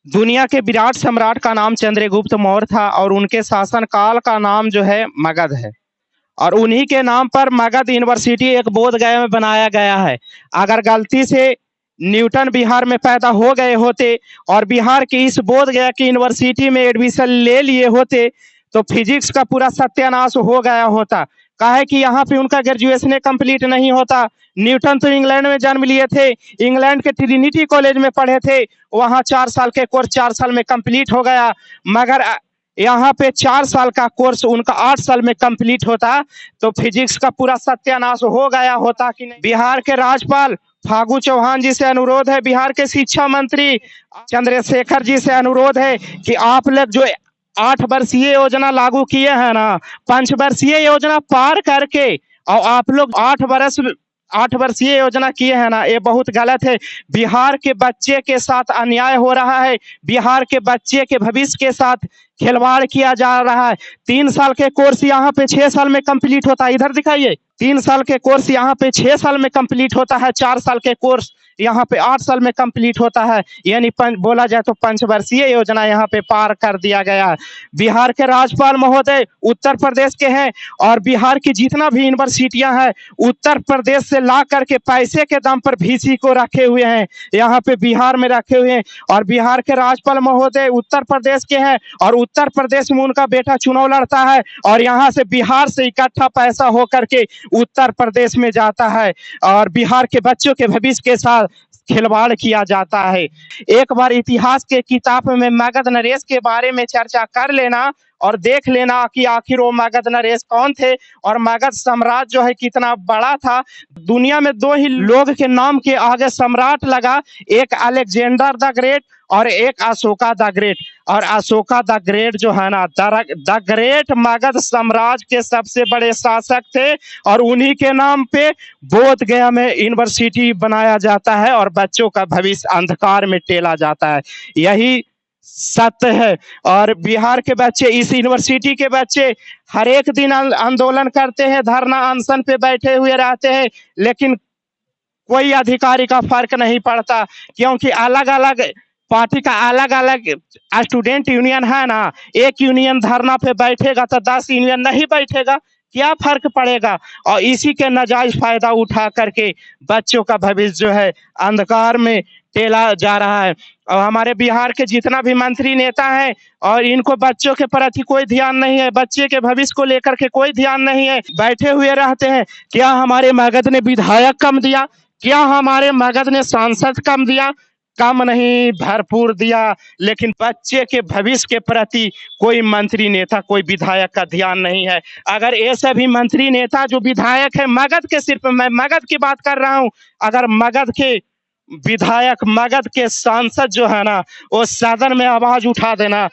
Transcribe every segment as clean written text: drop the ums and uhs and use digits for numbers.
दुनिया के विराट सम्राट का नाम चंद्रगुप्त मौर्य था और उनके शासन काल का नाम जो है मगध है। और उन्हीं के नाम पर मगध यूनिवर्सिटी एक बोध गया में बनाया गया है। अगर गलती से न्यूटन बिहार में पैदा हो गए होते और बिहार की इस बोध गया की यूनिवर्सिटी में एडमिशन ले लिए होते तो फिजिक्स का पूरा सत्यानाश हो गया होता। काहे कि यहाँ पे उनका ग्रेजुएशन कंप्लीट नहीं होता। न्यूटन तो इंग्लैंड में जन्म लिए थे, इंग्लैंड के ट्रिनिटी कॉलेज में पढ़े थे, वहाँ 4 साल के कोर्स 4 साल में कंप्लीट हो गया। मगर यहाँ पे 4 साल का कोर्स उनका 8 साल में कंप्लीट होता तो फिजिक्स का पूरा सत्यानाश हो गया होता कि नहीं। बिहार के राज्यपाल फागू चौहान जी से अनुरोध है, बिहार के शिक्षा मंत्री चंद्रशेखर जी से अनुरोध है कि आप लोग जो 8 वर्षीय योजना लागू किए हैं ना, 5 वर्षीय योजना पार करके और आप लोग 8 वर्षीय योजना किए हैं ना, ये बहुत गलत है। बिहार के बच्चे के साथ अन्याय हो रहा है, बिहार के बच्चे के भविष्य के साथ खिलवाड़ किया जा रहा है। 3 साल के कोर्स यहाँ पे 6 साल में कंप्लीट होता है। इधर दिखाइए, 3 साल के कोर्स यहाँ पे 6 साल में कंप्लीट होता है, 4 साल के कोर्स यहाँ पे 8 साल में कंप्लीट होता है। यानी बोला जाए तो 5 वर्षीय योजना यहाँ पे पार कर दिया गया है। बिहार के राज्यपाल महोदय उत्तर प्रदेश के हैं और बिहार की जितना भी यूनिवर्सिटियां हैं उत्तर प्रदेश से ला करके पैसे के दम पर VC को रखे हुए हैं, यहाँ पे बिहार में रखे हुए हैं। और बिहार के राज्यपाल महोदय उत्तर प्रदेश के हैं और उत्तर प्रदेश में उनका बेटा चुनाव लड़ता है और यहाँ से बिहार से इकट्ठा पैसा हो करके उत्तर प्रदेश में जाता है और बिहार के बच्चों के भविष्य के साथ खिलवाड़ किया जाता है। एक बार इतिहास के किताब में मगध नरेश के बारे में चर्चा कर लेना और देख लेना कि आखिर वो मगध नरेश कौन थे और मगध साम्राज्य जो है कितना बड़ा था। दुनिया में 2 ही लोग के नाम के आगे सम्राट लगा, एक अलेक्जेंडर द ग्रेट और एक अशोका द ग्रेट। और अशोका द ग्रेट जो है ना, द ग्रेट मगध साम्राज्य के सबसे बड़े शासक थे और उन्हीं के नाम पे बोध गया में यूनिवर्सिटी बनाया जाता है और बच्चों का भविष्य अंधकार में टेला जाता है। यही सत्य है। और बिहार के बच्चे, इस यूनिवर्सिटी के बच्चे हर एक दिन आंदोलन करते हैं, धरना अनशन पे बैठे हुए रहते हैं, लेकिन कोई अधिकारी का फर्क नहीं पड़ता क्योंकि अलग अलग पार्टी का अलग अलग स्टूडेंट यूनियन है ना। एक यूनियन धरना पे बैठेगा तो 10 यूनियन नहीं बैठेगा, क्या फर्क पड़ेगा। और इसी के नाजायज फायदा उठा करके बच्चों का भविष्य जो है अंधकार में टेला जा रहा है। और हमारे बिहार के जितना भी मंत्री नेता है और इनको बच्चों के प्रति कोई ध्यान नहीं है, बच्चे के भविष्य को लेकर के कोई ध्यान नहीं है, बैठे हुए रहते हैं। क्या हमारे मगध ने विधायक कम दिया? क्या हमारे मगध ने सांसद कम दिया? कम नहीं, भरपूर दिया। लेकिन बच्चे के भविष्य के प्रति कोई मंत्री नेता, कोई विधायक का ध्यान नहीं है। अगर ये सभी मंत्री नेता जो विधायक है मगध के, सिर्फ मैं मगध की बात कर रहा हूँ, अगर मगध के विधायक, मगध के सांसद जो है ना, वो सदन में आवाज उठा देना,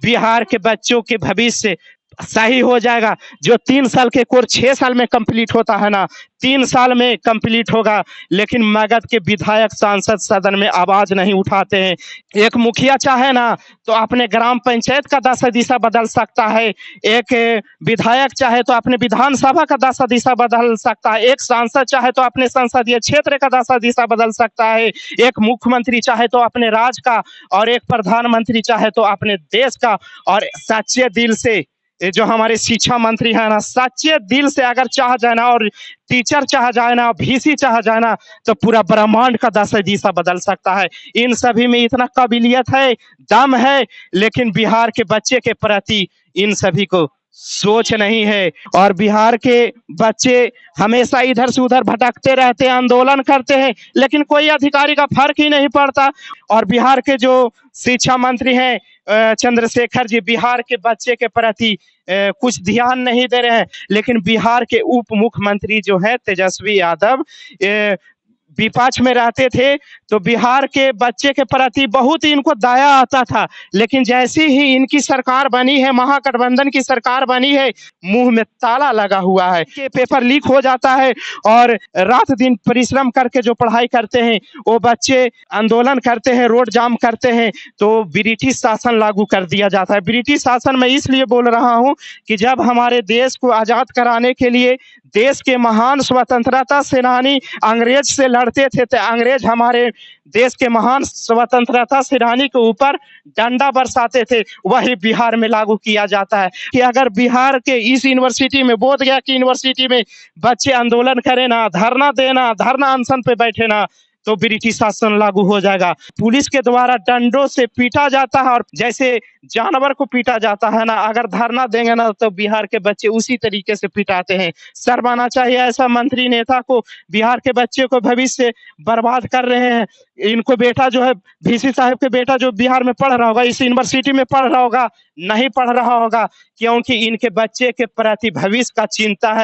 बिहार के बच्चों के भविष्य सही हो जाएगा। जो 3 साल के कोर्स 6 साल में कंप्लीट होता है ना, 3 साल में कंप्लीट होगा। लेकिन मगध के विधायक सांसद सदन में आवाज नहीं उठाते हैं। एक मुखिया चाहे ना तो अपने ग्राम पंचायत का दशा दिशा बदल सकता है, एक विधायक चाहे तो अपने विधानसभा का दशा दिशा बदल सकता है, एक सांसद चाहे तो अपने संसदीय क्षेत्र का दशा दिशा बदल सकता है, एक मुख्यमंत्री चाहे तो अपने राज्य का और एक प्रधानमंत्री चाहे तो अपने देश का। और सच्चे दिल से ये जो हमारे शिक्षा मंत्री है ना, सच्चे दिल से अगर चाह जाए ना और टीचर चाह जाए ना, VC चाह जाए ना, तो पूरा ब्रह्मांड का दशा दिशा बदल सकता है। इन सभी में इतना काबिलियत है, दम है, लेकिन बिहार के बच्चे के प्रति इन सभी को सोच नहीं है। और बिहार के बच्चे हमेशा इधर से उधर भटकते रहते हैं, आंदोलन करते हैं, लेकिन कोई अधिकारी का फर्क ही नहीं पड़ता। और बिहार के जो शिक्षा मंत्री हैं चंद्रशेखर जी, बिहार के बच्चे के प्रति कुछ ध्यान नहीं दे रहे हैं। लेकिन बिहार के उप मुख्यमंत्री जो है तेजस्वी यादव विपक्ष में रहते थे तो बिहार के बच्चे के प्रति बहुत इनको दया आता था, लेकिन जैसी ही इनकी सरकार बनी है, महागठबंधन की सरकार बनी है, मुंह में ताला लगा हुआ है कि पेपर लीक हो जाता है और रात दिन परिश्रम करके जो पढ़ाई करते हैं वो बच्चे आंदोलन करते हैं, रोड जाम करते हैं, तो ब्रिटिश शासन लागू कर दिया जाता है। ब्रिटिश शासन मैं इसलिए बोल रहा हूँ कि जब हमारे देश को आजाद कराने के लिए देश के महान स्वतंत्रता सेनानी अंग्रेज से लड़ते थे तो अंग्रेज हमारे देश के महान स्वतंत्रता सेनानी के ऊपर डंडा बरसाते थे, वही बिहार में लागू किया जाता है कि अगर बिहार के इस यूनिवर्सिटी में, बोधगया की यूनिवर्सिटी में बच्चे आंदोलन करें ना, धरना देना, धरना अनशन पे बैठे ना, तो ब्रिटिश शासन लागू हो जाएगा। पुलिस के द्वारा डंडों से पीटा जाता है और जैसे जानवर को पीटा जाता है ना, अगर धरना देंगे ना तो बिहार के बच्चे उसी तरीके से पिटाते हैं। शर्माना चाहिए ऐसा मंत्री नेता को, बिहार के बच्चे को भविष्य बर्बाद कर रहे हैं। इनको बेटा जो है, VC साहब के बेटा जो बिहार में पढ़ रहा होगा, इस यूनिवर्सिटी में पढ़ रहा होगा, नहीं पढ़ रहा होगा, क्योंकि इनके बच्चे के प्रति भविष्य का चिंता है।